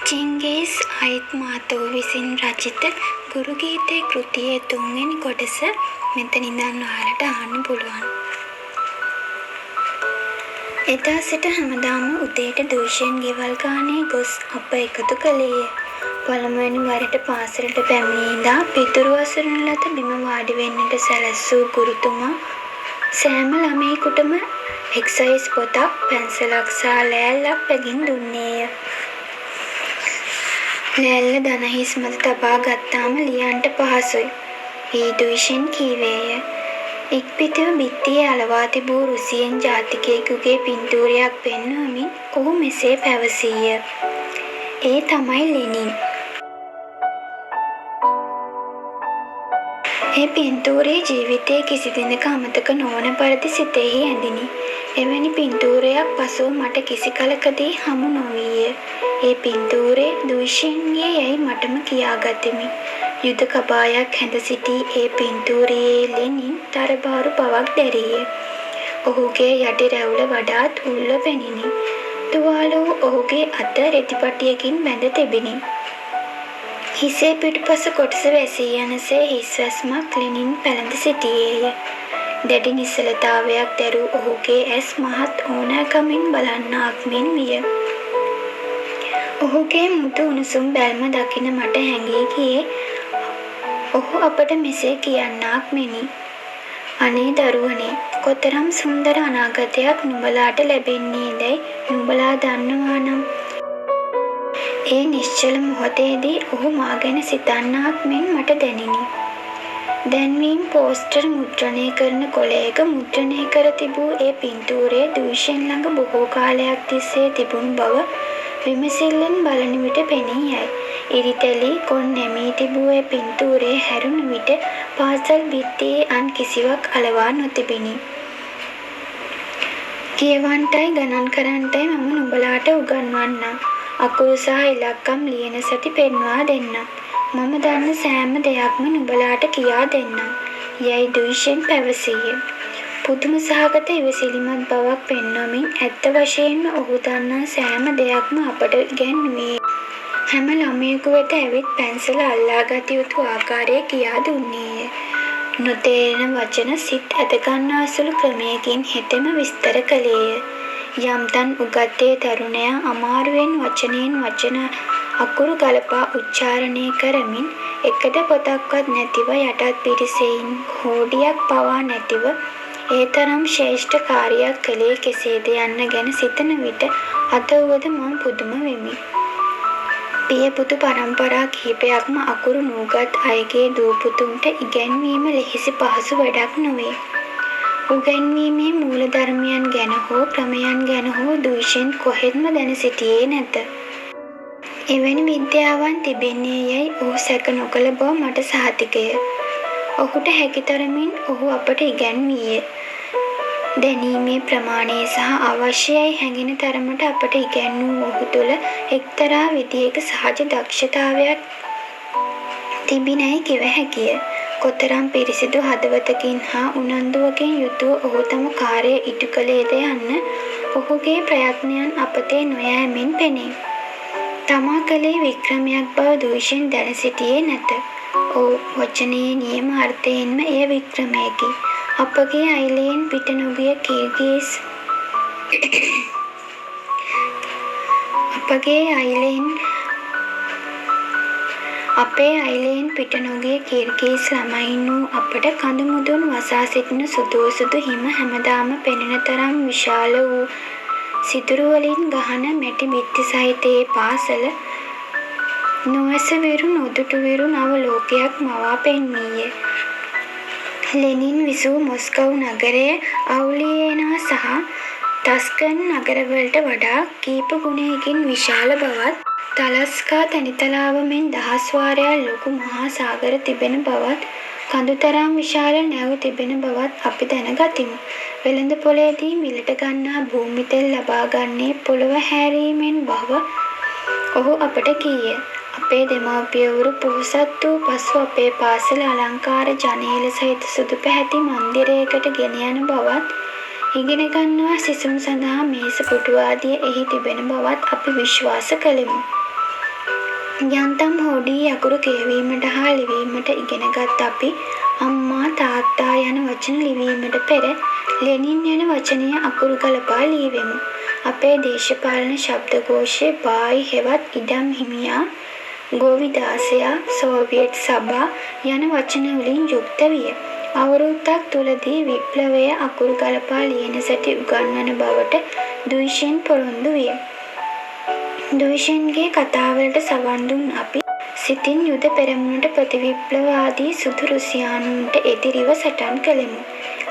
චිංගිස් අයිත්මාතෝ විසින් රචිත ගුරු ගීතේ කෘතියේ 3 වෙනි කොටස මෙතන ඉඳන් ඔයාලට අහන්න පුළුවන්. එදා සිට හැමදාම උදේට දූෂෙන් ගෙවල් ගානේ ගොස් අප එකතු කළේය. පළමුවෙනි වරට පාසලට පැමිණි ඉඳා පිටුරු අසුරන ලත බිම වාඩි වෙන්නට සැලැස්සූ ගුරුතුමා සෑම ළමයෙකුටම එක්සයිස් පොතක් පැන්සලක් සහ ලෑල්ලක් පැගින් දුන්නේය. ලෑල්ල දනහිස් මත තබා ගත්තාම ලියන්නට පහසුයි. ඊදුෂෙන් කීවේය. ඉක්පිතිව බිත්තියේ අලවා තිබූ රුසියන් ජාතිකයෙකුගේ පින්තූරයක් පෙන්වමින් ඔහු මෙසේ පැවසීය. ඒ තමයි ලෙනින්. ඒ පින්තූරයේ ජීවිතයේ කිසි දිනක අමතක නොවන පරිදි සිතෙහි ඇඳිනි. එවැනි පින්තූරයක් පසුව මට කිසි කලකදී හමු නොවීය. ඒ පින්තූරේ දූෂන්ගේ යැයි මටම කියාගතිමි. යුද කබායක් හැඳ සිටි ඒ පින්තූරයේ ලෙනින් තරබාරු බවක් දැරීය. ඔහුගේ යටි රැවුල වඩාත් උල්ව පෙනිනි. තුවාල වූ ඔහුගේ අත රෙදිපටියකින් බැඳ තිබිණි. හිසේ පිටුපස කොටස වැසී යනසේ හිස්වැස්මක් ලෙනින් පැළඳ සිටියේය. දැඩි නිශ්චලතාවයක් දැරූ ඔහුගේ ඇස් මහත් ඕනෑකමින් බලන්නාක් මෙන් විය. ඔහුගේ මුතු උණුසුම් බැල්ම දකින මට හැඟී ගියේ ඔහු අපට මෙසේ කියන්නාක් මෙනි. අනේ දරුවනේ, කොතරම් සුන්දර අනාගතයක් නුඹලාට ලැබෙන්නේ දැයි නුඹලා දන්නවා නම්. ඒ නිශ්චල මොහොතේදී ඔහු මා ගැන සිතන්නාක් මෙන් මට දැනිනි. දැන්වීම් පෝස්ටර් මුද්‍රණය කරන කොළයක මුද්‍රණය කර තිබූ ඒ පින්තූරය දූෂන් ළඟ බොහෝ කාලයක් තිස්සේ තිබුණු බව විමසිල්ලෙන් බලන විට පෙනී යයි. ඉරිතැලි කොන් නැමී තිබූ ඒ පින්තූරය හැරුණු විට පාසල් බිත්තියේ අන් කිසිවක් අලවා නොතිබිණි. කියවන්ටයි ගණන් කරන්ටයි මම නුඹලාට උගන්වන්නම්. අකුරු සහ ඉලක්කම් ලියන සති පෙන්වා දෙන්නම්. මම දන්න සෑම දෙයක්ම නුඹලාට කියා දෙන්නම්. යැයි දූෂෙන් පැවසීය. පුදුම සහගත ඉවසිලිමත් බවක් පෙන්වමින් ඇත්ත වශයෙන්ම ඔහු දන්නා සෑම දෙයක්ම අපට ඉගැන්වුවේ. හැම ළමයෙකු වෙත ඇවිත් පැන්සල අල්ලාගත යුතු ආකාරය කියා දුන්නේය. නොතේරෙන වචන සිත් ඇදගන්නා සුළු ක්‍රමයකින් හෙතෙම විස්තර කළේය. යම්තන් උගත්තේ තරුණයා අමාරුවෙන් වචනයෙන් වචන අකුරු ගලපා උච්චාරණය කරමින් එකද පොතක්වත් නැතිව යටත් පිරිසෙයින් හෝඩියක් පවා නැතිව ඒ තරම් ශ්‍රේෂ්ඨ කාර්යයක් කළේ කෙසේද යන්න ගැන සිතන විට අද වුවද මම පුදුම වෙමි. පියපුතු පරම්පරා කිහිපයක්ම අකුරු නූගත් අයගේ දූපුතුන්ට ඉගැන්වීම ලෙහෙසි පහසු වැඩක් නොවේ. උගැන්වීමේ මූලධර්මයන් ගැන හෝ ක්‍රමයන් ගැන හෝ දූෂන් කොහෙත්ම දැන සිටියේ නැත. එවැනි විද්‍යාවන් තිබෙන්නේ යැයි ඔහු සැක නොකළ බව මට සහතිකය. ඔහුට හැකිතරමින් ඔහු අපට ඉගැන්වීය. දැනීමේ ප්‍රමාණය සහ අවශ්‍යයි හැඟෙන තරමට අපට ඉගැන්වූ ඔහු තුළ එක්තරා විදියක සහජ දක්ෂතාවයක් තිබිනැයි කිව හැකිය. කොතරම් පිරිසිදු හදවතකින් හා උනන්දුවකින් යුතුව ඔහු තම කාර්යය ඉටු කළේද යන්න ඔහුගේ ප්‍රයත්නයන් අපතේ නොයෑමෙන් පෙනේ. තමා කළේ වික්‍රමයක් බව දූෂෙන් දැන සිටියේ නැත. වචනයේ නියම අර්ථයෙන්ම එය වික්‍රමයකි. අපගේ අයිලයෙන් පිට නොගිය කිර්ගිස් අපේ අයිලයෙන් පිට නොගිය කිර්ගිස් ළමයින් වූ අපට කඳු මුදුන් වසා සිටින සුදු හිම හැමදාම පෙනෙන තරම් විශාල වූ සිදුරු වලින් ගහන මැටි බිත්ති සහිත ඒ පාසල නොඇසවිරු නොදුටුවිරු නව ලෝකයක් මවා පෙන්වීය. ලෙනින් විසූ මොස්කව් නගරය අවුලියේනා සහ ටස්කන් නගරවලට වඩා කීප ගුණයකින් විශාල බවත් තලස්කා තැනිතලාව මෙන් දහස් වාරයක් ලොකු මහා සාගර තිබෙන බවත් කඳුතරම් විශාල නැව් තිබෙන බවත් අපි දැනගතිමු. වෙළඳ පොලේදී මිලට ගන්නා භූමි තෙල් ලබා ගන්නේ පොළව හැරීමෙන් බව ඔහු අපට කීය. අපේ දෙමව්පියවරු පොහොසත් වූ පසු අපේ පාසල අලංකාර ජනේල සහිත සුදු පැහැති මන්දිරයකට ගෙන යන බවත් ඉගෙන ගන්නවා සිසුන් සඳහා මේස පුටු ආදිය එහි තිබෙන බවත් අපි විශ්වාස කළෙමු. යන්තම් හොඩී අකුරු කියවීමට හා ලිවීමට ඉගෙනගත් අපි අම්මා තාත්තා යන වචන ලිවීමට පෙර ලෙනින් යන වචනය අකුරු ගලපා ලියවෙමු. අපේ දේශපාලන ශබ්දකෝෂය බායි හෙවත් ඉඩම් හිමියා, ගෝවිදාසයා, සෝවියට් සභා යන වචනවලින් යුක්ත විය. අවුරුද්දක් තුලදී විප්ලවය අකුරු ගලපා ලියන සැටි උගන්වන බවට දුයිෂෙන් පොරොන්දු විය. දුයිෂෙන්ගේ කතාවලට සවන් දුන් අපි සිතින් යුද පෙරමුණට ප්‍රතිවිප්ලවාදී සුදු රුසියානුන්ට එදිරිව සටන් කළෙමු.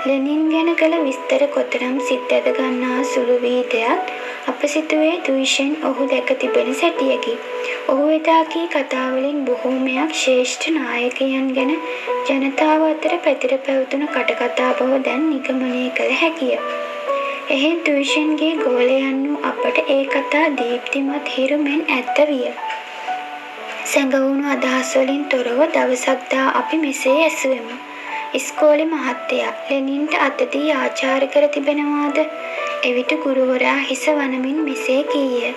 ලෙනින් ගැන කළ විස්තර කොතරම් සිත් ඇද ගන්නා සුළු වීදයක් අප සිතුවේ දුයිෂෙන් ඔහු දැක තිබෙන සැටියකි. ඔහු එදා කී කතාවලින් බොහෝමයක් ශ්‍රේෂ්ඨ නායකයන් ගැන ජනතාව අතර පැතිර පැවතුණු කටකථා බව දැන් නිගමනය කළ හැකිය. එහෙත් දුයිෂෙන්ගේ ගෝලයන් වූ අපට ඒ කතා දීප්තිමත් හිරු මෙන් ඇත්ත විය. සැඟවුණු අදහස් වලින් තොරව දවසක් දා අපි මෙසේ ඇසුවෙමු. ඉස්කෝලේ මහත්තයා ලෙනින්ට අත දී ආචාර කර තිබෙනවාද? එවිට ගුරුවරයා හිස වනමින් මෙසේ කීය.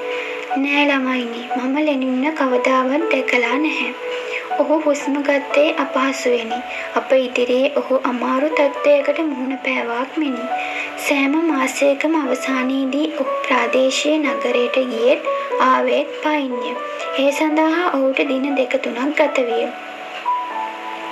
නෑ ළමයිනි, මම ලෙනින්ව කවදාවත් දැකලා නැහැ. ඔහු හුස්ම ගත්තේ අපහසුවෙනි. අප ඉදිරියේ ඔහු අමාරු තත්ත්වයකට මුහුණ පෑවාක් මෙනි. සෑම මාසයකම අවසානයේදී ඔහු ප්‍රාදේශීය නගරයට ගියෙත් ආවෙත් පයින්ය. ඒ සඳහා ඔහුට දින 2-3ක් ගත විය.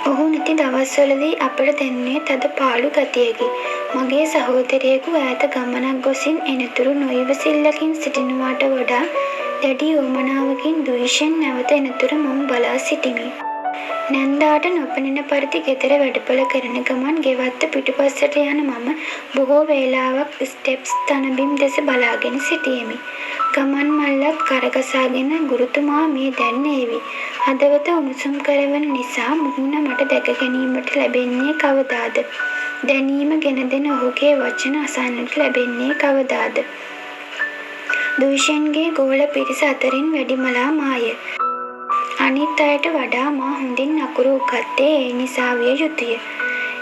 ඔහු නැති දවස්වලදී අපට දැනුනේ තද පාළු ගතියකි. මගේ සහෝදරයෙකු ඈත ගමනක් ගොසින් එනතුරු නොඉවසිල්ලකින් සිටිනවාට වඩා දැඩි උවමනාවකින් දුයිෂෙන් නැවත එනතුරු මම බලා සිටිමි. නැන්දාට නොපෙනෙන පරිදි ගෙදර වැඩපොළ කරන ගමන් ගෙවත්ත පිටුපස්සට යන මම බොහෝ වේලාවක් ස්ටෙප්ස් තනබිම් දෙස බලාගෙන සිටියෙමි. ගමන් මල්ලත් කරගසාගෙන ගුරුතුමා මේ දැන් ඒවි. හදවත උණුසුම් කරවන නිසා මුහුණ මට දැක ගැනීමට ලැබෙන්නේ කවදාද? දැනීම ගෙන දෙන ඔහුගේ වචන අසන්නට ලැබෙන්නේ කවදාද? දුයිෂෙන්ගේ ගෝල පිරිස අතරින් වැඩිමලා මාය. අනිත් අයට වඩා මා හොඳින් අකුරු උගත්තේ ඒ නිසා විය යුතුය.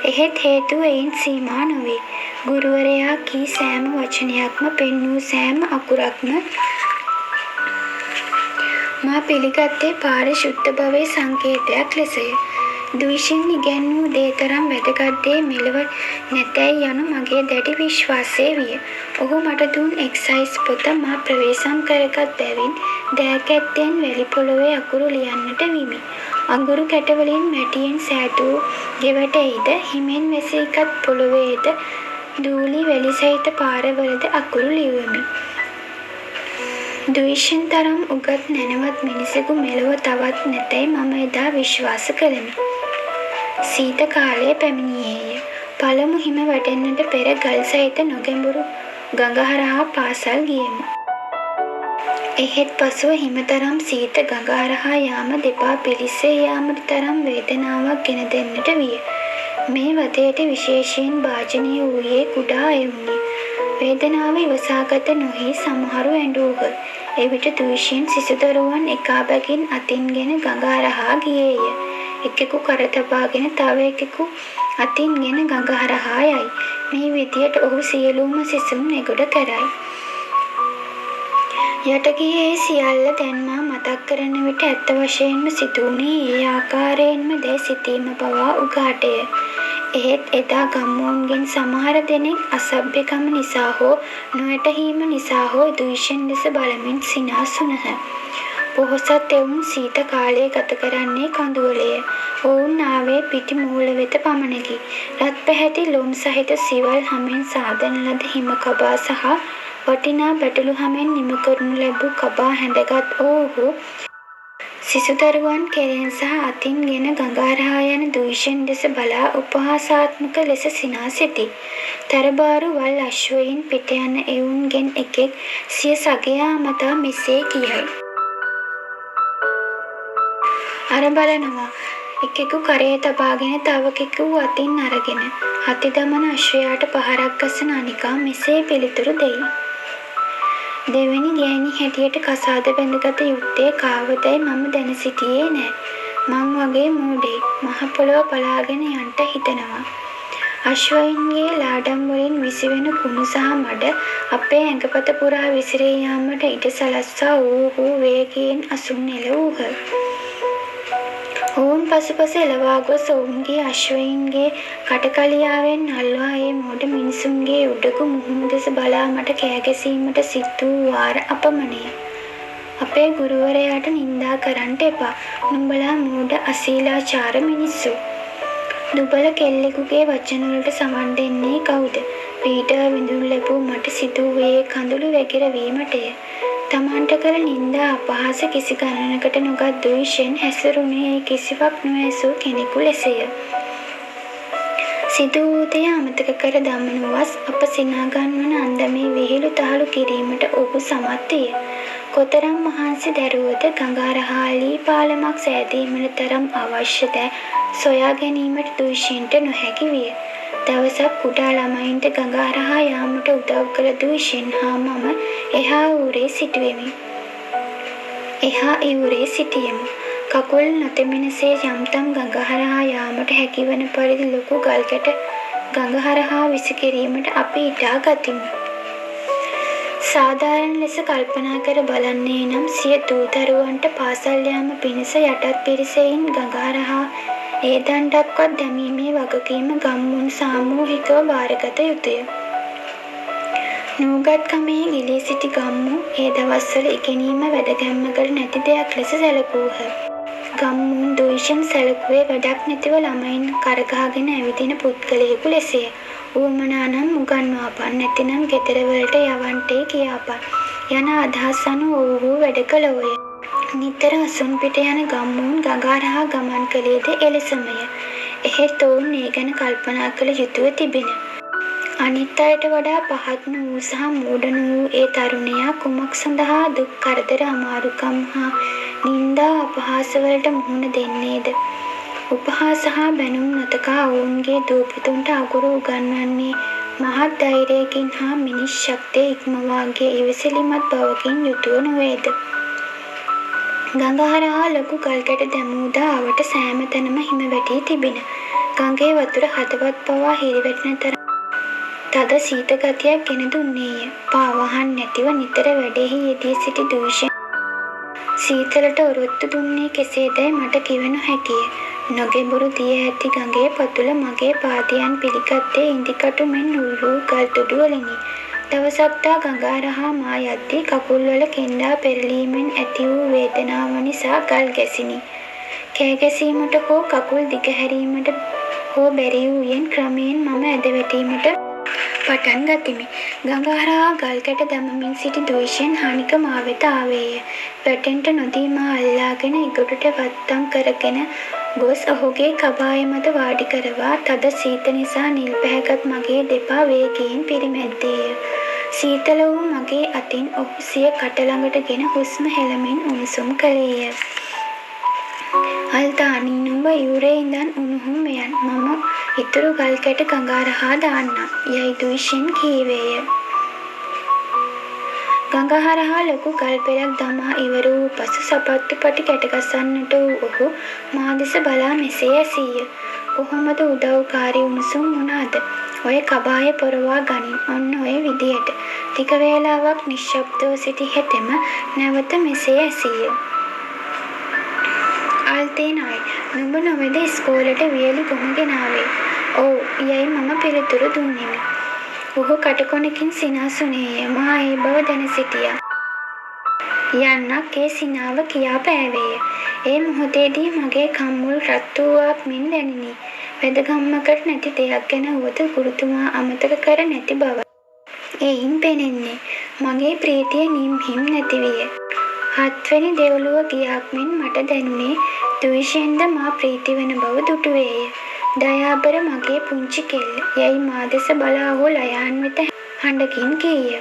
එහෙත් හේතුව එයින් සීමා නොවේ. ගුරුවරයා කී සෑම වචනයක්ම පෙන්වූ සෑම අකුරක්ම මා පිළිගත්තේ පාරිශුද්ධ භවයේ සංකේතයක් ලෙසය. දුයිෂෙන් ඉගැන්වූ දේ තරම් වැදගත් දේ මෙලොව නැතැයි යනු මගේ දැඩි විශ්වාසය විය. ඔහු මට දුන් එක්සයිස් පොත මා ප්‍රවේශම් කරගත් බැවින් දෑකැත්තෙන් වැලි පොළොවේ අකුරු ලියන්නට විමි. අඟුරු කැටවලින් මැටියෙන් සෑදූ ගෙවටෙයිද හිමෙන් වැසීගත් පොළොවේද දූලි වැලි සහිත පාරවලද අකුරු ලියුවෙමි. දුයිෂෙන් තරම් උගත් නැනවත් මිනිසෙකු මෙලොව තවත් නැතැයි මම එදා විශ්වාස කළෙමි. සීත කාලය පැමිණියේය. පළමු හිම වැටෙන්නට පෙර ගල් සහිත නොගැඹුරු ගඟ හරහා පාසල් ගියෙමු. එහෙත් පසුව හිමතරම් සීත ගඟ හරහා යාම දෙපා පිලිසේ යාමට තරම් වේදනාවක් ගෙන දෙන්නට විය. මේ වතයට විශේෂයෙන් භාජනීය වූයේ කුඩා එවුනි. වේදනාව ඉවසාගත නොහි සමහරු ඇඬූහ. එවිට දුයිෂෙන් සිසුදරුවන් එකාබැගින් අතින්ගෙන ගඟ හරහා ගියේය. එකෙකු කර තබාගෙන තව එකෙකු අතින්ගෙන ගඟ හරහා යයි. මේ විදියට ඔහු සියලුම සිසුන් එගොඩ කරයි. යට ගියේ සියල්ල දැන් මා මතක් කරන විට ඇත්ත වශයෙන්ම සිදුවුණේ ඒ ආකාරයෙන්ම දැයි සිතීම පවා උගාටය. එහෙත් එදා ගම්මුන්ගෙන් සමහර දෙනෙක් අසභ්‍යකම නිසා හෝ නොවැටහීම නිසා හෝ දුයිෂෙන් දෙස බලමින් සිනාසුනහ. පොහොසත් එවුන් සීත කාලය ගත කරන්නේ කඳුවලය. ඔවුන් ආවේ පිටි මූල වෙත පමණකි. රත් පැහැති ලොම් සහිත සිවල් හමෙන් සාදන ලද හිම කබා සහ වටිනා බැටළු හමෙන් නිම කරනු ලැබූ කබා හැඳගත් ඔවුහු සිසුදරුවන් කෙරෙන් සහ අතින්ගෙන ගඟ හරහා යන දුයිෂෙන් දෙස බලා උපහාසාත්මක ලෙස සිනා සිටි. තරබාරු වල් අශ්වයින් පිට යන එවුන්ගෙන් එකෙක් සිය සගයා මතා මෙසේ කියයි. අර බලනවා. එකෙකු කරේ තබාගෙන තවකෙකු අතින් අරගෙන හති දමන අශ්වයාට පහරක් ගසන අනිකා මෙසේ පිළිතුරු දෙයි. දෙවැනි ගෑණි හැටියට කසාද බැඳගත යුත්තේ කාවදැයි මම දැන සිටියේ නෑ. මං වගේ මෝඩෙක් මහ පොළොව බලාගෙන යන්ට හිතනවා. අශ්වයින්ගේ ලාඩම් වලින් විසිවෙන කුණු සහ මඩ අපේ ඇඟපත පුරා විසිරී යාමට ඉඩ සලස්වා ඌහු වේගයෙන් අසුන් එළවූහ. ඔවුන් පසුපස එළවා ගොස් ඔවුන්ගේ අශ්වයින්ගේ කටකලියාවෙන් අල්වා ඒ මෝඩ මිනිසුන්ගේ උඩගු මුහුණ දෙස බලා මට කෑගැසීමට සිත් වූ වාර අපමණය. අපේ ගුරුවරයාට නින්දා කරන්නට එපා. නුඹලා මෝඩ අශීලාචාර මිනිස්සු. දුබල කෙල්ලෙකුගේ වචනවලට සවන් දෙන්නේ කවුද? පීඩා විඳිනු ලැබූ මට සිදු වූයේ කඳුළු වැගිරවීමටය. තමන්ට කළ නින්දා අපහාස කිසි ගණනකට නොගත් ද්වේෂයෙන් හැසිරුණේ කිසිවක් නොඇසූ කෙනෙකු ලෙසය. සිදු වූ දේ අමතක කර දමනුවස් අප සිනාගන්වන අන්දමේ විහිළු තහළු කිරීමට ඔහු සමත් විය. කොතරම් මහන්සි දැරුවද ගඟහරහාලී පාලමක් සෑදීමට තරම් අවශ්‍ය දෑ සොයා ගැනීමට දූෂ්‍යන්ට නොහැකි විය. දවසක් කුඩා ළමයින්ට ගඟහරහා යාමට උදව් කළ දූෂ්‍යන් හා මම එහා ඉවුරේ සිටියෙමු. කකුල් නොතෙමෙනසේ යම්තම් ගඟහරහා යාමට හැකිවන පරිදි ලොකු ගල්කැට ගඟහරහා විසිකිරීමට අපි ඉටා ගතිමු. සාධාරණ ලෙස කල්පනා කර බලන්නේ නම් සිය දූ දරුවන්ට පාසල් යාම පිණිස යටත් පිරිසෙයින් ගඟහරහා ඒ දණ්ඩක්වත් දැමීමේ වගකීම ගම්මුන් සාමූහිකව භාරගත යුතුය. නූගත්කමේ ගිලී සිටි ගම්මු ඒ දවස්වල ඉගෙනීම වැඩගැම්මකට නැති දෙයක් ලෙස සැලකූහ. ගම්මුන් ද්වේෂයෙන් සැලකුවේ වැඩක් නැතිව ළමයින් කරගාගෙන ඇවිදින පුද්ගලයෙකු ලෙසය. ඌමනා නම් උගන්වාපන්, නැතිනම් ගෙදරවලට යවන්ටේ කියාපන් යන අදහස් අනුව ඔවුහු වැඩ කළෝය. නිතර අසුන් පිට යන ගම්මුන් ගඟහරහා ගමන් කළේද එලෙසමය. එහෙත් ඔවුන් ඒ ගැන කල්පනා කළ යුතුව තිබිණ. අනිත් අයට වඩා පහත් වූ සහ මෝඩ වූ ඒ තරුණයා කුමක් සඳහා දුක් කරදර අමාරුකම් හා නින්දා අපහාසවලට මුහුණ දෙන්නේද? උපහාස හා බැනුම් නොතකා ඔවුන්ගේ දූපුතුන්ට අකුරු උගන්වන්නේ මහත් ධෛර්යයකින් හා මිනිස් ශක්තිය ඉක්මවාගේ ඉවසිලිමත් බවකින් යුතුව නොවේද? ගඟහරහා ලොකු ගල්කැට දැමූදා අවට සෑම තැනම හිම වැටී තිබිණ. ගඟේ වතුර හදවත් පවා හිරිවැටෙන තරම් තද සීත ගතියක් ගෙන දුන්නේය. පාවහන් නැතිව නිතර වැඩෙහි යෙදී සිටි දූෂණ සීතලට ඔරොත්තු දුන්නේ කෙසේදැයි මට කිව නොහැකිය. නොගෙඹුරු දිය ඇති ගඟේ පතුල මගේ පාදයන් පිළිගත්තේ ඉන්දිකටු මෙන් උල්වූ ගල් තුඩු වලිනි. දවසක්දා ගඟහරහා මා යද්දී කකුල්වල කෙන්ඩා පෙරලීමෙන් ඇති වූ වේදනාව නිසා ගල් ගැසිණි. කෑගැසීමට හෝ කකුල් දිගහැරීමට හෝ බැරි වූයෙන් ක්‍රමයෙන් මම ඇද වැටීමට පටන් ගතිමි. ගඟහරහා ගල්කැට දමමින් සිටි ද්වේෂයෙන් හානික මා වෙත ආවේය. වැටෙන්ට නොදී මා අල්ලාගෙන ඉගොඩට වත්තම් කරගෙන ගොස් ඔහුගේ කබාය මත වාඩි කරවා තද සීත නිසා නිල් පැහැගත් මගේ දෙපා වේගයෙන් පිරිමැද්දේය. සීතල වූ මගේ අතින් ඔහු සිය කට ළඟට ගෙන හුස්ම හෙළමින් උණුසුම් කළේය. අල්තානි, නුඹ ඉවුරේ ඉඳන් උණුහුම් යන්, මම ඉතුරු ගල්කැට ගඟහරහා දාන්නම් යයි ද්වේෂයෙන් කීවේය. ගඟහරහා ලොකු ගල් පෙළක් දමා ඉවර වූ පසු සපත්තු පටි කැටගසන්නට වූ ඔහු මා දෙස බලා මෙසේ ඇසීය. කොහොමද උදව්කාරී උණුසුම් වුණාද? ඔය කබාය පොරවා ගනින්. ඔන්න ඔය විදියට. ටික වේලාවක් නිශ්ශබ්දව සිටි හෙතෙම නැවත මෙසේ ඇසීය. අල්තේනයි, නුඹ නොවේද ඉස්කෝලේට වියලි ගොම ගෙනාවේ? ඔව් යයි මම පිළිතුරු දුන්නෙමි. ඔහු කටකොණකින් සිනාසුනේය. මා ඒ බව දැන සිටියා. යන්නක් ඒ සිනාව කියා පෑවේය. ඒ මොහොතේදී මගේ කම්මුල් රත් වූවක් මෙන් දැනිනි. වැදගම්මකට නැති දෙයක් ගැන වුවද ගුරුතුමා අමතක කර නැති බව එයින් පෙනෙන්නේ. මගේ ප්‍රීතිය නිම්හිම් නැති විය. 7 වෙනි දෙව්ලුව ගියාක් මෙන් මට දැනුනේ ද්වේෂයෙන්ද මා ප්‍රීති වන බව දුටුවේය. දයාබර මගේ පුංචි කෙල්ල යයි මා දෙස බලා ඔහු ලයාන්විත හඬකින් කීය.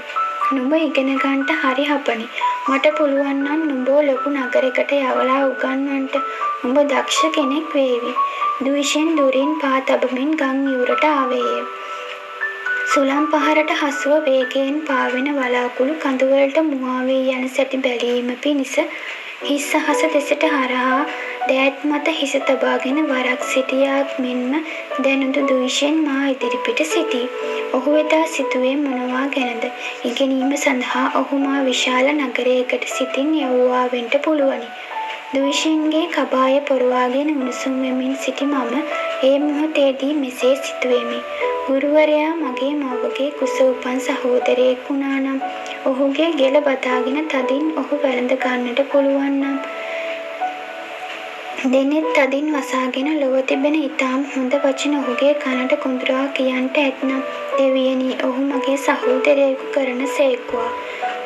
නුඹ ඉගෙන ගන්නට හරි හපනි. මට පුළුවන් නම් නුඹ ලොකු නගරයකට යවලා උගන්වන්නට උඹ දක්ෂ කෙනෙක් වේවි. ද්වේෂයෙන් දුරින් පා තබමින් ගම් ඉවුරට ආවේය. සුළං පහරට හසුව වේගයෙන් පාවෙන වලාකුළු කඳුවලට මුවා වී යන සැටි බැලීම පිණිස හිස් අහස දෙසට හරහා දෑත් මත හිස තබාගෙන වරක් සිටියාක් මෙන්ම දැනුදු දුවිෂෙන් මා ඉදිරිපිට සිටී. ඔහු එදා සිතුවේ මොනවා ගැනද? ඉගෙනීම සඳහා ඔහු මා විශාල නගරයකට සිතින් යවුවා වෙන්ට පුළුවනි. දුවිෂෙන්ගේ කබාය පොරවාගෙන උණුසුම් වෙමින් සිටි මම ඒ මොහොතේදී මෙසේ සිතුවෙමි. ගුරුවරයා මගේ මවගේ කුස උපන් සහෝදරයෙක් වුණා නම්, ඔහුගේ ගෙල බදාගෙන තදින් ඔහු වැළඳ ගන්නට පුළුවන් නම්, දෙනෙත් තදින් වසාගෙන ලොව තිබෙන ඉතාම හොඳ වචන ඔහුගේ කනට කුඳුරා කියන්ට ඇත්නම්, දෙවියනි, ඔහු මගේ සහෝදරයෙකු කරන සේක්වා.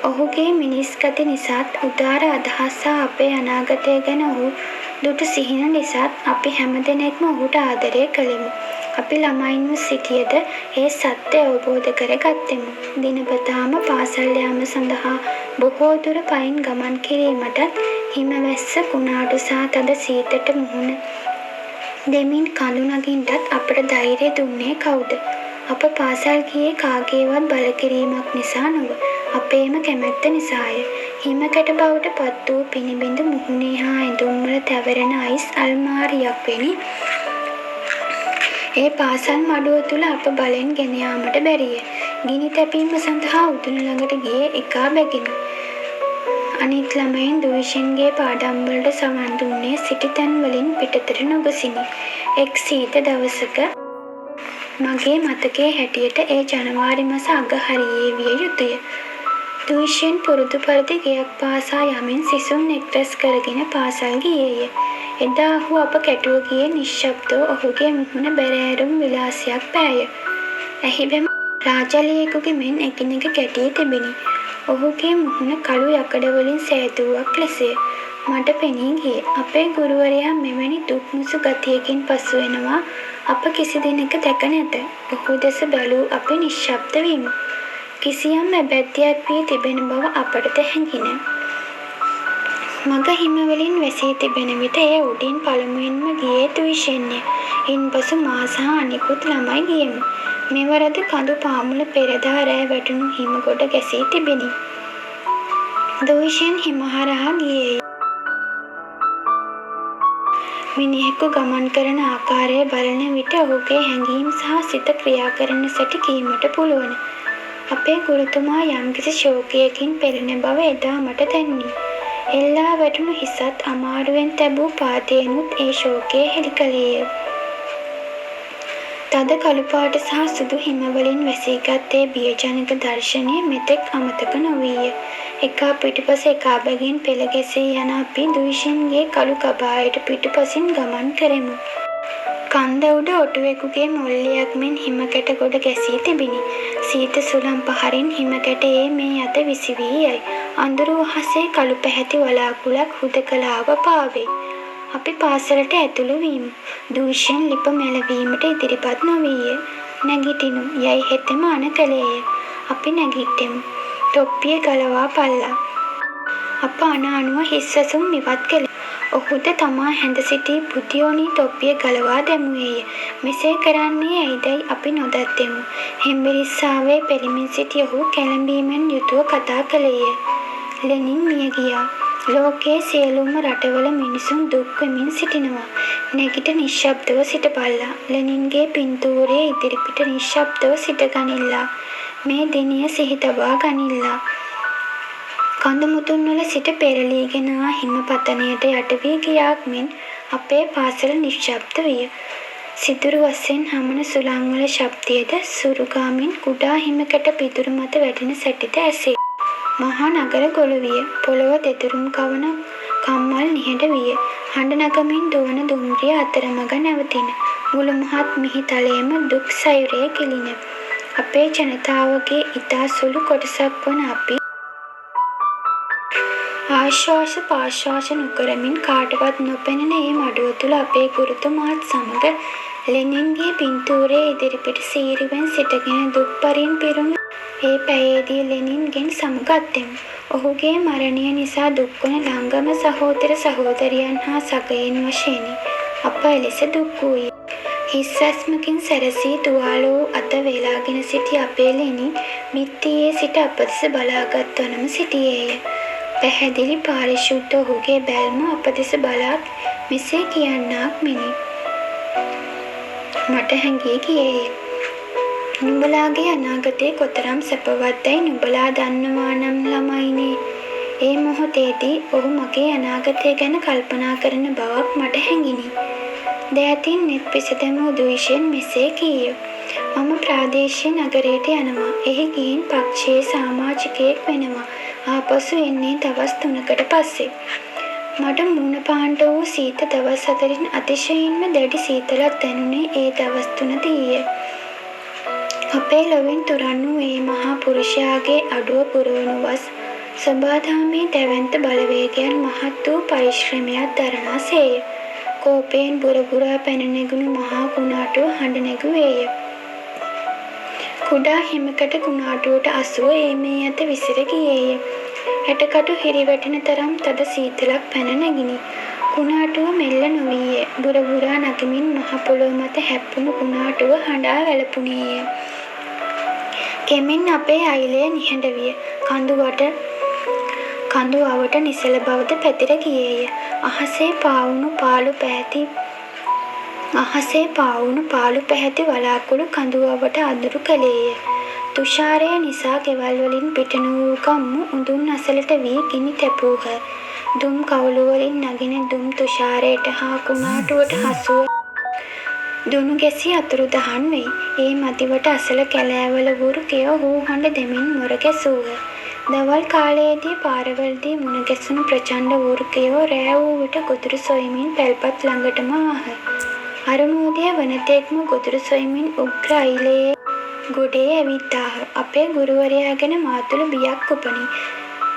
ඔහුගේ මිනිස් ගති නිසාත්, උදාර අදහස් සහ අපේ අනාගතය ගැන ඔහු දුටු සිහින නිසාත් අපි හැම දෙනෙක්ම ඔහුට ආදරය කළෙමු. අපි ළමයින්ව සිටියද ඒ සත්‍ය අවබෝධ කර ගත්තෙමු. දිනපතාම පාසල් යාම සඳහා බොහෝ දුර පයින් ගමන් කිරීමටත්, හිමවැස්ස කුණාටු සහ තද සීතට මුහුණ දෙමින් කඳු නගින්නටත් අපට ධෛර්යය දුන්නේ කවුද? අප පාසල් ගියේ කාගේවත් බල කිරීමක් නිසා නොව, අපේම කැමැත්ත නිසාය. හිමකැට බවට පත් වූ පිනිබිඳ මුහුණේ හා ඇඳුම්වල තැවරෙන අයිස් අල්මාරියක් වැනි ඒ පාසල් මඩුව තුල අප බලෙන් ගෙන යාමට බැරිය. ගිනි තැපීම සඳහා උතුන ළඟට ගියේ එකා බැගිනි. අනිත් ළමයින් දුවිෂන්ගේ පාඩම් වලට සවන් දුන්නේ සිටි තැන් වලින් පිටතට නොගොසිනි. එක් සීත දවසක මගේ මතකයේ හැටියට ඒ ජනවාරි මාස අග හරියේ විය යුතුය. දුවිෂන් පුරුදු පරිදි ගෙයක් පාසා යමින් සිසුන් එක්රැස් කරගෙන පාසල් ගියේය. එදා ඔහු අප කැටුව ගියේ නිශ්ශබ්දව ඔහුගේ මුහුණ බැරෑරුම් විලාසයක් පෑය. ඇහිබැම රාජලයෙකුගේ මෙන් එකිනෙක ගැටී තිබිණි. ඔහුගේ මුහුණ කළු යකඩවලින් සෑදුවක් ලෙසය. මට පෙනී ගියේ අපේ ගුරුවරයා මෙවැනි දුක්මුසු ගතියකින් පසු වෙනවා අප කිසි දිනක දැක නැත. ඔහු දෙස බැලූ අපි නිශ්ශබ්ද වීමු. කිසියම් ඇබැද්දයක් වී තිබෙන බව අපටද හැඟිණ. මග හිමවලින් වැසී තිබෙන විට එය උඩින් පළමුවෙන්ම ගියේ දුවිෂන්ය. ඉන්පසු මා සහ අනිකුත් ළමයි ගියෙමු. මෙවරද කඳු පාමුල පෙරදා රෑ වැටුණු හිම ගොඩ ගැසී තිබිණි. දුවිෂන් හිම හරහා ගියේය. මිනිහෙකු ගමන් කරන ආකාරය බලන විට ඔහුගේ හැඟීම් සහ සිත ක්‍රියා කරන සැටි කීමට පුළුවන්. අපේ ගුරුතුමා යම්කිසි ශෝකයකින් පෙළෙන බව එදා මට දැනුනි. එල්ලා වැටුණු හිසත් අමාරුවෙන් තැබූ පාදයෙනුත් ඒ ශෝකය හෙළි කළේය. තද කළු පාට සහ සුදු හිමවලින් වැසීගත් ඒ බියජනක දර්ශනය මෙතෙක් අමතක නොවීය. එකා පිටුපස එකා බැගින් පෙළ ගැසී යන අපි දුවිෂන්ගේ කළු කබායට පිටුපසින් ගමන් කරෙමු. කන්ද උඩ ඔටුවෙකුගේ මොල්ලයක් මෙන් හිමකැට ගොඩ ගැසී තිබිණි. සීත සුළං පහරින් හිමකැටයේ මේ අත විසිවී යයි. අඳුරු අහසේ කළු පැහැති වලාකුළක් හුදකලාව පාවේ. අපි පාසලට ඇතුළු වීමු. දුවිෂන් ලිප මැලවීමට ඉදිරිපත් නොවීය. නැගිටිනු යයි හෙතෙම අණ කළේය. අපි නැගිට්ටෙමු. තොප්පිය ගලවා පල්ලා. අප අණ අනුව හිස්සසුම් ඉවත් කළේ. ඔහුද තමා හැඳ සිටි බුදියෝනි තොප්පිය ගලවා දැමුවේය. මෙසේ කරන්නේ ඇයිදැයි අපි නොදැත්තෙමු. හෙම්බිරිස්සාවේ පෙළමින් සිටි ඔහු කැළඹීමෙන් යුතුව කතා කළේය. ලෙනින් මිය ගියා. ලෝකයේ සියලුම රටවල මිනිසුන් දුක් වෙමින් සිටිනවා. නැගිට නිශ්ශබ්දව සිටපල්ලා. ලෙනින්ගේ පින්තූරයේ ඉදිරිපිට නිශ්ශබ්දව සිටගනිල්ලා. මේ දිනය සිහි තබා ගනිල්ලා. කඳු මුතුන් වල සිට පෙරලීගෙන ආ හිම පතනයට යට වී ගියාක් මෙන් අපේ පාසල නිශ්ශබ්ද විය. සිදුරු වශයෙන් හමන සුළං වල ශබ්දයේද සුරුගාමින් කුඩා හිමකට පිදුරු මත වැටෙන සැටිද ඇසේ. මහා නගර ගොළු විය. පොළොව දෙතුරුම් කවන කම්මල් නිහඬ විය. හඬ නගමින් දුවන දුම්රිය අතරමඟ නැවතින. මුළු මහත් මිහිතලයේම දුක් සයුරේ ගිලින. අපේ ජනතාවගේ ඉතා සුළු කොටසක් වන අපි ආශ්වාස පාශ්වාස නොකරමින් කාටවත් නොපෙනෙන ඒ මඩුව තුළ අපේ ගුරුතුමාත් සමග ලෙනින්ගේ පින්තූරයේ ඉදිරිපිට සීරුවෙන් සිටගෙන දුක්පරින් පිරුණු ඒ පැයේදී ලෙනින්ගෙන් සමුගත්තෙමු. ඔහුගේ මරණය නිසා දුක්වන ළංගම සහෝදර සහෝදරියන් හා සගයින් වශයෙනි අප එලෙස දුක් වූයේ. හිස්සැස්මකින් සැරසී තුවාල වූ අත වේලාගෙන සිටි අපේ ලෙනින් බිත්තියේ සිට අප දෙස බලාගත් වනම සිටියේය. පැහැදිලි පාරිශුද්ධ ඔහුගේ බැල්ම අප දෙස බලාත් මෙසේ කියන්නාක් මෙනි. මට හැඟී ගියේය. නුඹලාගේ අනාගතය කොතරම් සැපවත්දැයි නුඹලා දන්නවා නම් ළමයිනේ. ඒ මොහොතේදී ඔහු මගේ අනාගතය ගැන කල්පනා කරන බවක් මට හැඟිණි. දෑතින් නෙත් පිසදැමූ දුවිෂයෙන් මෙසේ කීය. මම ප්‍රාදේශීය නගරයට යනවා. එහි ගිහින් පක්ෂයේ සමාජිකයෙක් වෙනවා. ආපසු එන්නේ දවස් 3කට පස්සේ. මට මුණ පාන්ට වූ සීත දවස් 4න් අතිශයින්ම දැඩි සීතලක් දැනුනේ ඒ දවස් 3දීය. අපේ ලොවෙන් තුරන් වූ ඒ මහා පුරුෂයාගේ අඩුව පුරවනු වස් සබාධාමේ දැවැන්ත බලවේගයන් මහත් වූ පරිශ්‍රමයක් දරනාසේය. කෝපයෙන් බුරබුරා පැන නැගුණු මහා කුණාටුව හඬ නැගුවේය. කුඩා හිමකට කුණාටුවට අසුව ඒ මේ අත විසිර ගියේය. ඇටකටු හිරිවැටෙන තරම් තද සීතලක් පැන නැගිනි. කුණාටුව මෙල්ල නොවීය. බුරබුරා නගමින් මහ පොළොව මත හැප්පුණු කුණාටුව හඬා වැළපුණේය. කෙමෙන් අපේ අයිලය නිහඬ විය. කඳු අවට නිසල බවද පැතිර ගියේය. අහසේ පාවුණු පාළු පැහැති වලාකුළු කඳු අවට අඳුරු කළේය. තුෂාරය නිසා ගෙවල් වලින් පිටන වූ කම්මු උඳුන් අසලට වී ගිනි තැබූහ. දුම් කවුළු වලින් නගින දුම් තුෂාරයට හා කුණාටුවට හසුව දුනු ගැසී අතුරුදහන් වෙයි. ඒ මදිවට අසල කැලෑවල වෘකයෝ හූ හඬ දෙමින් මොර ගැසූහ. දවල් කාලයේදී පාරවල්දී මුණ ගැසුණු ප්‍රචණ්ඩ වෘකයෝ රෑ වූ විට ගොදුරු සොයමින් පැල්පත් ළඟටම ආහ. අරුණෝදය වනතෙක්ම ගොදුරු සොයමින් උග්‍ර අයිලයේ ගොඩේ ඇවිත්තාහ. අපේ ගුරුවරයා ගැන මා තුළ බියක් උපනි.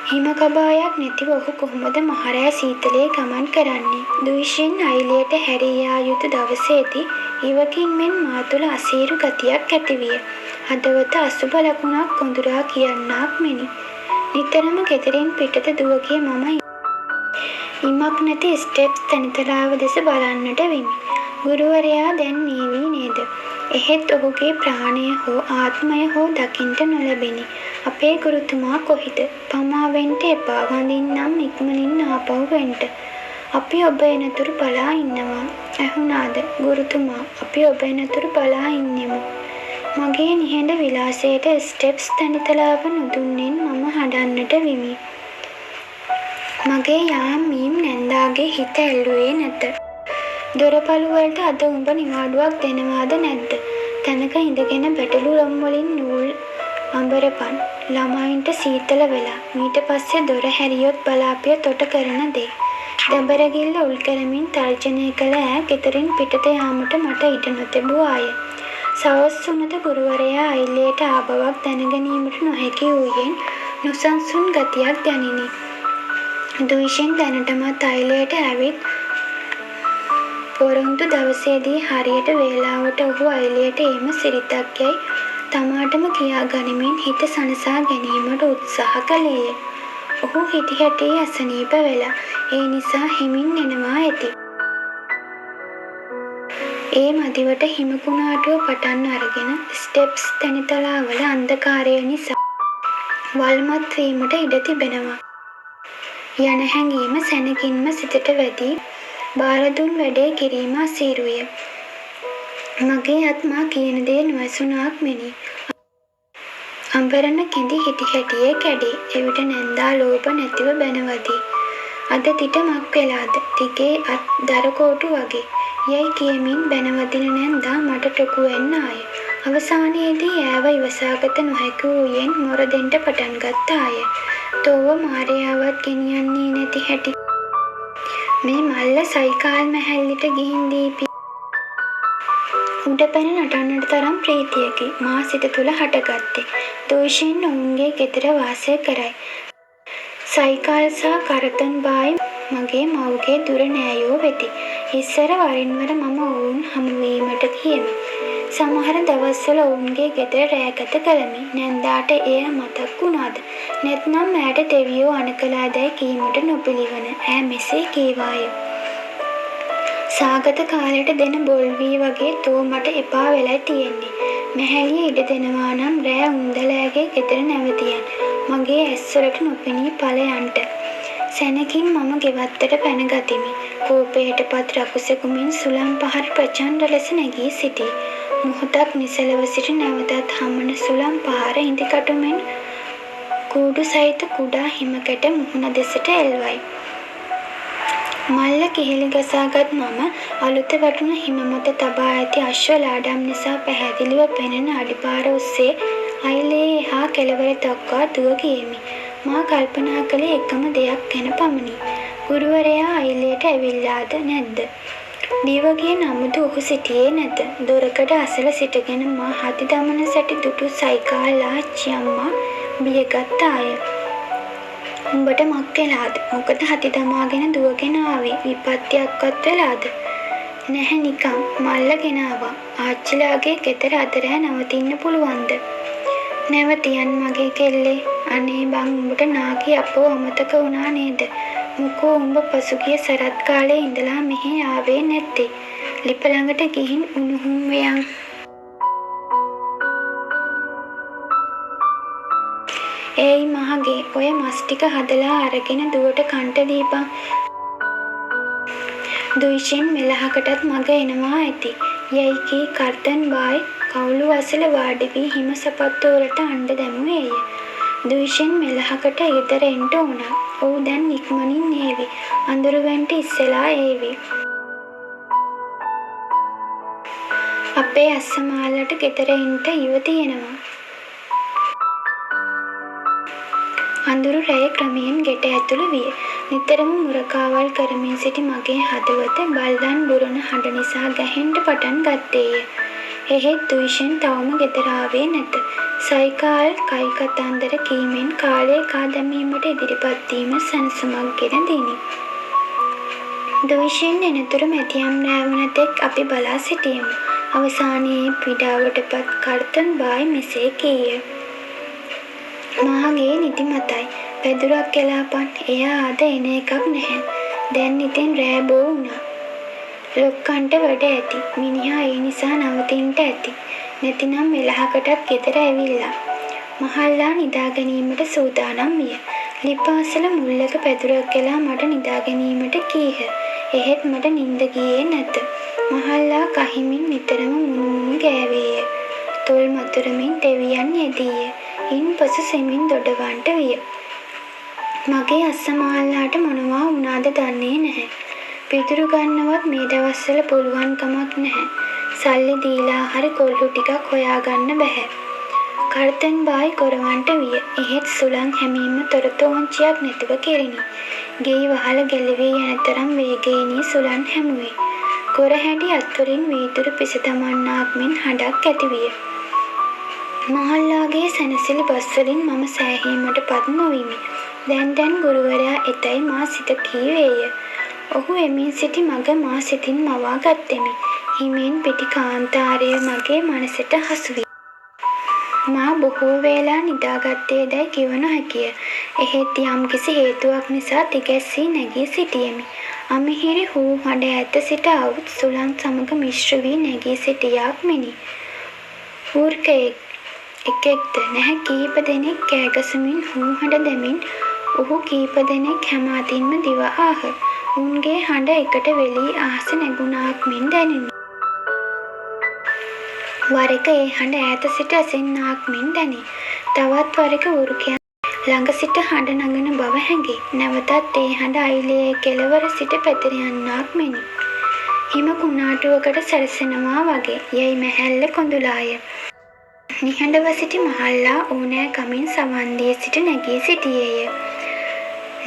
හිම කබායක් නැතිව ඔහු කොහොමද මහරෑ සීතලේ ගමන් කරන්නේ? දුවිෂෙන් අයිලයට හැරී යා යුතු දවසේදී ඉවකින් මෙන් මා තුළ අසීරු ගතියක් ඇතිවිය. හදවත අසුබ ලකුණක් කොඳුරා කියන්නාක් මෙනි. නිතරම ගෙදරින් පිටත දුව ගිය මම ඉමක් නැති ස්ටෙප්ස් තනිතලාව දෙස බලන්නට වෙමි. ගුරුවරයා දැන් නීවී නේද? එහෙත් ඔහුගේ ප්‍රාණය හෝ ආත්මය හෝ දකින්ට නොලැබෙනි. අපේ ගුරුතුමා කොහිද? පමා වෙන්ට එපා. වඳින්නම් ඉක්මනින් ආපහු වෙන්ට. අපි ඔබ එනතුරු බලා ඉන්නවා. ඇහුණාද? ගුරුතුමා, අපි ඔබ එනතුරු බලා ඉන්නෙමු. මගේ නිහඬ විලාසයට ස්ටෙප්ස් තනිතලාව නොදුන්නෙන් මම හඬන්නට විමි. මගේ යාම් මීම් නැන්දාගේ හිත ඇල්ලුවේ නැත. දොරපළුවලට අද උඹ නිවාඩුවක් දෙනවාද නැද්ද? තැනක ඉඳගෙන බැටළු ලොම් වලින් නූල් අඹරපන්. ළමයින්ට සීතල වෙලා. මීට පස්සේ දොර හැරියොත් බලාපිය තොට කරන දේ. දඹරගිල්ල උල් කරමින් තර්ජනය කළ ඈ ගෙදරින් පිටත යාමට මට ඉඩ නොතිබූ ආය. සවස් වුණද ගුරුවරයා අයිලයට ආබවක් දැනගැනීමට නොහැකි වූයෙන් නොසන්සුන් ගතියක් දැනිනි. දුවිෂෙන් දැනටමත් අයිලයට ඇවිත් පොරොන්දු දවසේදී හරියට වේලාවට ඔහු අයිලයට එම සිරිතක් යයි තමාටම කියා ගනිමින් හිත සනසා ගැනීමට උත්සාහ කළේය. ඔහු හිටිහැටි අසනීප වෙලා. ඒ නිසා හිමින් එනවා ඇති. ඒ මදිවට හිමකුණාටුව පටන් අරගෙන ස්ටෙප්ස් තනිතලාවල අන්ධකාරය නිසා වල්මත් වීමට ඉඩ තිබෙනවා. යන හැඟීම සැනකින්ම සිතට වැදී බාරදුන් වැඩේ කිරීම අසීරුය. මගේ අත්මා කියන දේ නොඇසුණාක් මෙනි. අඹරන කෙඳි හිටි හැටියේ කැඩේ. එවිට නැන්දා ලෝභ නැතිව බැනවදී. අද තිට මක් වෙලාද? තිගේ අත් දරකෝටු වගේ. යයි කියමින් බැනවදින නැන්දා මට ටොකු වෙන්න ආය. අවසානයේදී ඈව ඉවසාගත නොහැකි වූයෙන් මොර දෙන්ට පටන් ගත්තාය. තෝව මාරයාවත් ගෙනියන්නේ නැති හැටි. මේ මල්ල සයිකාල් මැහැල්ලිට ගිහින් දීපි. උඩ පැන නටන්නට තරම් ප්‍රීතියකි මා සිත තුළ හටගත්තේ. දෝෂයෙන් ඔවුන්ගේ ගෙදර වාසය කරයි. සයිකල් සහ කරතන් බායි මගේ මව්ගේ දුර නෑයෝ වෙති. ඉස්සර වරින් වර මම ඔවුන් හමුවීමට ගියෙමි. සමහර දවස්වල ඔවුන්ගේ ගෙදර රැකත කළමි. නැන්දාට එය මතක් වුණාද? නැත්නම් ඈට දෙවියෝ අනකලාදැයි කීමට නොපිළිවන ඈ මෙසේ කීවාය. සාගත කාලයට දෙන බොල්වී වගේ තෝ මට එපා වෙලයි තියෙන්නේ. මැහැලිය ඉඩ දෙනවා නම් රෑ උන්දලෑගේ ගෙදර නැවතියන්. මගේ ඇස්වලට නොපෙනී ඵලයන්ට. සැනකින් මම ගෙවත්තට පැන ගතිමි. කෝපයටපත් රකුසෙකුමින් සුළං පහර ප්‍රචණ්ඩ ලෙස නැගී සිටී. මොහොතක් නිසලව සිට නැවතත් හමන සුළං පහර ඉදිකටු මෙන් කූඩු සහිත කුඩා හිමකැට මුහුණ දෙසට එල්වයි. මල්ල කිහිලි ගසාගත් මම අලුත වැටුණු හිම මත තබා ඇති අශ්ව ලාඩම් නිසා පැහැදිලිව පෙනෙන අඩිපාර ඔස්සේ අයිලේ එහා කෙළවර දක්වා දුව ගියෙමි. මා කල්පනා කළේ එකම දෙයක් ගැන පමණි. ගුරුවරයා අයිලේට ඇවිල්ලාද නැද්ද? දිවගිය නමුදු ඔහු සිටියේ නැත. දොරකඩ අසල සිටගෙන මා හති දමන සැටි දුටු සයිකාලාච්චි අම්මා බියගත් ආය. උඹට මක් වෙලාද? මොකද හති දමාගෙන දුවගෙන ආවේ? විපත්තියක්වත් වෙලාද? නැහැ නිකන් මල්ල ගෙනාවා. ආච්චිලාගේ ගෙදර අතරෑ නවතින්න පුළුවන්ද? නැවතියන් මගේ කෙල්ලේ. අනේ බං උඹට නාකි අපෝ අමතක වුණා නේද? මොකෝ උඹ පසුගිය සරත් කාලේ ඉඳලා මෙහෙ ආවේ නැත්තේ? ලිප ළඟට ගිහින් උණුහුම් වෙයන්. ඒයි මහගේ ඔය මස් ටික හදලා අරගෙන දුවට කන්ට දීපන්. දුයිෂෙන් මෙලහකටත් මග එනවා ඇති. යයි කී කර්තන් බායි කවුළු අසල වාඩි වී හිම සපත්තු වලට අඬ දැමුවේය. දුයිෂෙන් මෙලහකට ඊතර එන්න ඕන. ඔව් දැන් ඉක්මනින් ඒවි. අඳුරු වෙන්ට ඉස්සලා ඒවි. අපේ අස්සමාලට ගෙදර ඉන්න ඉව තියෙනවා. අඳුරු රැය ක්‍රමයෙන් ගෙට ඇතුළු විය. නිතරම මුරකාවල් කරමින් සිටි මගේ හදවත බල්දන් බුරන හඬ නිසා ගැහෙන්න පටන් ගත්තේය. එහෙත් දුයිෂෙන් තවම ගෙදර ආවේ නැත. සයිකාල් කයි කතන්දර කීමෙන් කාලය කා දැමීමට ඉදිරිපත් වීම සැනසුමක් ගෙන දිනි. දුයිෂෙන් එනතුරු මැදියම් නෑවන තෙක් අපි බලා සිටියමු. අවසානයේ පීඩාවටපත් කර්තන් බායි මෙසේ කීය. මාගේ නිදිමතයි. පැදුරක් එලාපන්. එයා අද එන එකක් නැහැ. දැන් ඉතින් රෑ බෝ වුණා. ලොක්කන්ට වැඩ ඇති. මිනිහා ඒ නිසා නවතින්ට ඇති. නැතිනම් මෙලහකටත් ගෙදර ඇවිල්ලා. මහල්ලා නිදා ගැනීමට සූදානම් විය. ලිපාසල මුල්ලක පැදුරක් එලා මට නිදා ගැනීමට කීහ. එහෙත් මට නිින්ද ගියේ නැත. මහල්ලා කහිමින් නිතරම මුණු ගෑවේය. තොල් මතුරමින් දෙවියන් යෙදීය. ඉන්පසු සෙමින් දොඩවන්ට විය. මගේ අස්සමාල්ලාට මොනවා වුණාද දන්නේ නැහැ. පිටුරු ගන්නවත් මේ දවස්වල පුළුවන් කමක් නැහැ. සල්ලි දීලා හරි කොල්ලු ටිකක් හොයාගන්න බැහැ. කර්තන් බායි කොරවන්ට විය. එහෙත් සුළං හැමීම තොරතෝංචියක් නැතුව කෙරිනි. ගෙයි වහල ගැලවී යන තරම් වේගයෙනි සුළං හැමුවේ. කොරහැඩි අත්වලින් වීදුරු පිස තමන්නාක් මෙන් හඬක් ඇතිවිය. මහල්ලාගේ සැනසිලි බස්වලින් මම සෑහීමට පත් නොවිමි. දැන් ගුරුවරයා එතැයි මා සිත කීවේය. ඔහු එමින් සිටි මග මා සිතින් මවා ගත්තෙමි. හිමෙන් පිටි කාන්තාරය මගේ මනසට හසුවිය. මා බොහෝ වේලා නිදාගත්තේ දැයි කිව නොහැකිය. එහෙත් යම්කිසි හේතුවක් නිසා තිගැස්සී නැගී සිටියෙමි. අමිහිරි හූ හඬ ඇත සිට අවුත් සුළං සමග මිශ්‍ර වී නැගී සිටියාක් මෙනි. ඌර්කයෙක් එකෙක්ද නැහැ කීප දෙනෙක් කෑගසමින් හූ හඬ දෙමින් ඔහු කීප දෙනෙක් හැම අතින්ම දිව ආහ. උන්ගේ හඬ එකට වෙලී අහස නැගුණාක් මෙන් දැනිනි. වරක ඒ හඬ ඈත සිට ඇසෙන්නාක් මෙන් දැනේ. තවත් වරක වෘකයන් ළඟ සිට හඬ නගන බව හැඟේ. නැවතත් ඒ හඬ අයිලේ කෙළවර සිට පැතිර යන්නාක් මෙනි. හිම කුණාටුවකට සැරසෙනවා වගේ යයි මැහැල්ල කොඳුලාය. නිහඬව සිටි මහල්ලා ඕනෑකමින් සවන් දී සිට නැගී සිටියේය.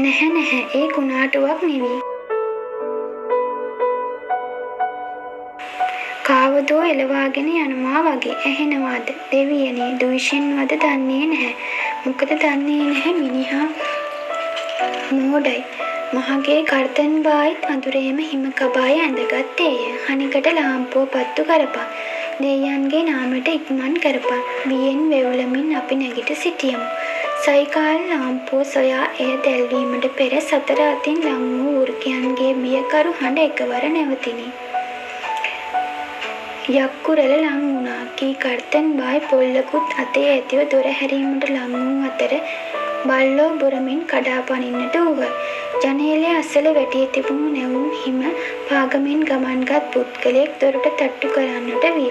නැහැ ඒ කුණාටුවක් නෙවී. කාවදෝ එලවාගෙන යනවා වගේ ඇහෙනවාද? දෙවියනේ දුයිෂෙන්වද දන්නේ නැහැ. මොකද දන්නේ නැහැ මිනිහා මෝඩයි. මහගේ කර්තන් බායිත් අඳුරේම හිම කබාය ඇඳගත්තේය. හනිකට ලාම්පුව පත්තු කරපන්. දෙයයන්ගේ නාමයට ඉක්මන් කරපන්. බියෙන් වෙවුලමින් අපි නැගිට සිටියමු. සයිකාල් ලාම්පුව සොයා එය දැල්වීමට පෙර සතර අතින් ලං වූ වෘකයන්ගේ බියකරු හඬ එකවර නැවතිනි. යක්කුරල ලං වුණා කී කර්තන් බායි පොල්ලකුත් අතේ ඇතිව දොර හැරීමට ලං වූ අතර බල්ලෝ බුරමින් කඩා පනින්නට වූහ. ජනේලය අසල වැටී තිබුණු නැවුම් හිම පාගමින් ගමන්ගත් පුද්ගලයෙක් දොරට තට්ටු කරන්නට විය.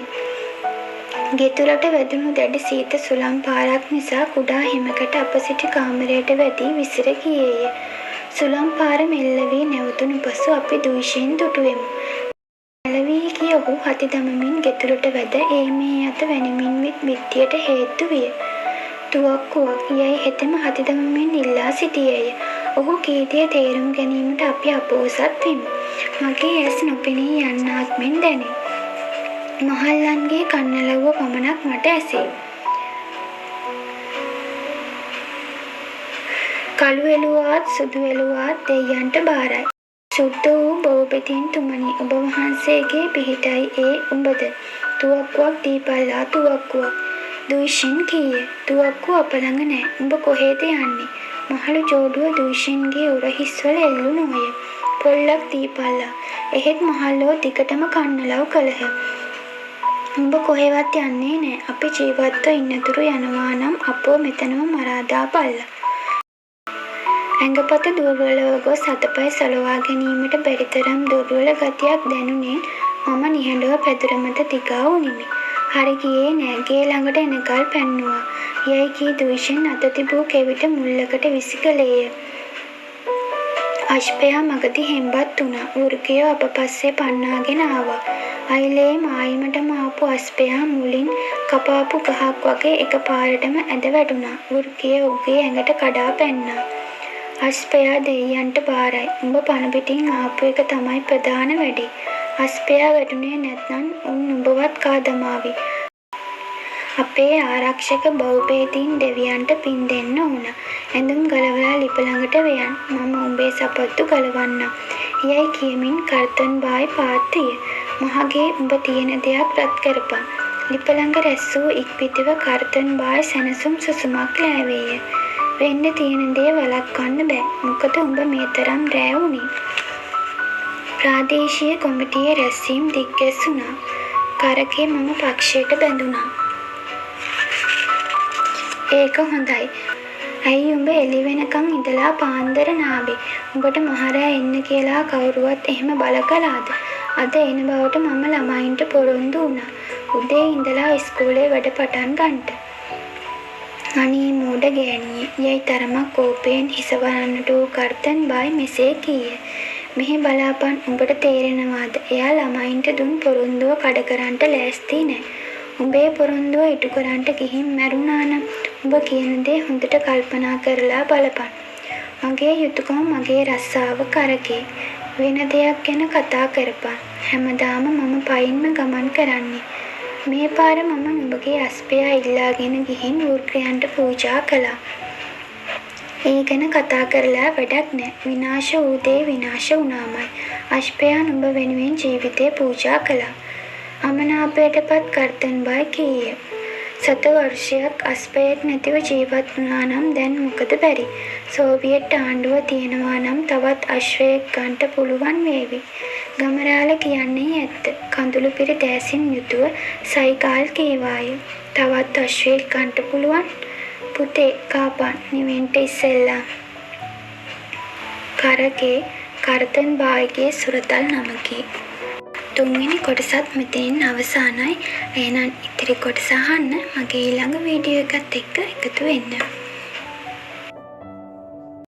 ගෙතුලට වැදුණු දැඩි සීත සුළං පාරක් නිසා කුඩා හිමකට අප සිටි කාමරයට වැදී විසිර ගියේය. සුළං පාර මෙල්ල වී නැවතුණු පසු අපි දුෂයෙන් දුටුවෙමු. පැලවී ගිය ඔහු හති දමමින් ගෙතුලට වැද ඒ මේ අත වැනිමින් බිත්තියට හේතු විය. තුවක්කුවක් යැයි හෙතෙම හති දමමින් ඉල්ලා සිටියේය. ඔහු කීතිය තේරුම් ගැනීමට අපි අපෝසත් වෙමු. මගේ ඇස් නොපෙනී යන්නාක් මෙන් දැනේ. මහල්ලන්ගේ කන්නලව්ව පමණක් මට ඇසේ. කළු එළුවාත් සුදු එළුවාත් දෙයියන්ට බාරයි. සුද්ධ වූ බෝපෙතින් තුමනි, ඔබ වහන්සේගේ පිහිටයි ඒ උඹද. තුවක්කුවක් දීපල්ලා තුවක්කුවක්. දුෂින් කීය. තුවක්කුව අප ළඟ නෑ. උඹ කොහෙද යන්නේ? මහලු ජෝඩුව දුෂින්ගේ උරහිස්වල එල්ලුණෝය. පොල්ලක් දීපල්ලා. එහෙත් මහල්ලෝ දිගටම කන්නලව් කළහ. උඹ කොහෙවත් යන්නේ නෑ. අපි ජීවත්ව ඉන්නතුරු යනවා නම් අපෝ මෙතනම මරා දාපල්ලා. ඇඟපත දුර්වලව ගොස් අතපය සලවා ගැනීමට බැරි තරම් දුර්වල ගතියක් දැනුණෙන් මම නිහඬව පැදුර මත දිගා වුනිමි. හරි ගියේ නෑ. ගේ ළඟට එනකල් පැන්නුවා. යයි කී දුෂෙන් අත තිබූ කෙවිත මුල්ලකට විසිකලේය. අශ්පයා මගදී හෙම්බත් වුණා. වෘකයෝ අප පස්සේ පන්නාගෙන ආවා. අයිලේ මායිමටම ආපු අස්පයා මුලින් කපාපු ගහක් වගේ එකපාරටම ඇද වැටුණා. වෘකය උගේ ඇඟට කඩා පැන්නා. අස්පයා දෙයියන්ට බාරයි. උඹ පණ පිටින් ආපු එක තමයි ප්‍රධාන වැඩේ. අස්පයා වැටුනේ නැත්නම් උන් නුඹවත් කා දමාවි. අපේ ආරක්ෂක බෞපේතීන් දෙවියන්ට පින් දෙන්න ඕන. ඇඳුම් ගලවලා ලිප ළඟට වෙයන්. මම උඹේ සපත්තු ගලවන්නම්. යයි කියමින් කර්තන් බායි පාත්තිය. මහගේ උඹ තියෙන දෙයක් රත් කරපන්. ලිප ළඟ රැස් වූ ඉක්පිතිව කර්තන් බායි සැනසුම් සුසුමක් ලෑවේය. වෙන්න තියෙන දේ වළක්වන්න බෑ. මොකද උඹ මේ තරම් රෑ වුණේ. ප්‍රාදේශීය කොමිටියේ රැස්වීම් දිග්ගැස්සුණා. කරකේ මම පක්ෂයට බැඳුණා. ඒක හොඳයි. ඇයි උඹ එළි වෙනකන් ඉඳලා පාන්දර නාවේ? උඹට මහරෑ එන්න කියලා කවුරුවත් එහෙම බල කළාද? අද එන බවට මම ළමයින්ට පොරොන්දු වුණා. උදේ ඉඳලා ඉස්කෝලේ වැඩ පටන් ගන්නට. අනේ මෝඩ ගෑණියේ. යයි තරමක් කෝපයෙන් හිස වරන්නට වූ කර්තන් බායි මෙසේ කීය. මෙහි බලාපන්. උඹට තේරෙනවාද? එයා ළමයින්ට දුන් පොරොන්දුව කඩ කරන්නට ලෑස්ති නෑ. උඹේ පොරොන්දුව ඉටු කරන්නට ගිහින් මැරුණා නම් උඹ කියන දේ හොඳට කල්පනා කරලා බලපන්. මගේ යුතුයකම මගේ රස්සාව කරකේ. වෙන දෙයක් ගැන කතා කරපන්. හැමදාම මම පයින්ම ගමන් කරන්නේ. මේ පාර මම නුඹගේ අස්පයා ඉල්ලාගෙන ගිහින් වෘක්‍රයන්ට පූජා කළා. ඒ ගැන කතා කරලා වැඩක් නෑ. විනාශ වූ දේ විනාශ වුණාමයි. අස්පයා නුඹ වෙනුවෙන් ජීවිතේ පූජා කළා. අමනාපයටපත් කර්තන් බායි කීය. සත වර්ෂයක් අස්පයෙක් නැතිව ජීවත් වුණා නම් දැන් මොකද බැරි? සෝවියට් ආණ්ඩුව තියෙනවා නම් තවත් අශ්වයෙක් ගන්නට පුළුවන් වේවි. ගමරාල කියන්නේ ඇත්ත. කඳුළු පිරි දෑසින් යුතුව සයිකාල් කීවාය. තවත් අශ්වයෙක් ගන්නට පුළුවන්. පුතේ කාපන් නිවෙන්ට ඉස්සෙල්ලා. කරකේ කර්තන් බායිගේ සුරතල් නමකි. තුන්වෙනි කොටසත් මෙතනින් අවසానයි. එහෙනම් ඉතිරි කොටස අහන්න මගේ ඊළඟ වීඩියෝ එකත් එක්ක එකතු වෙන්න.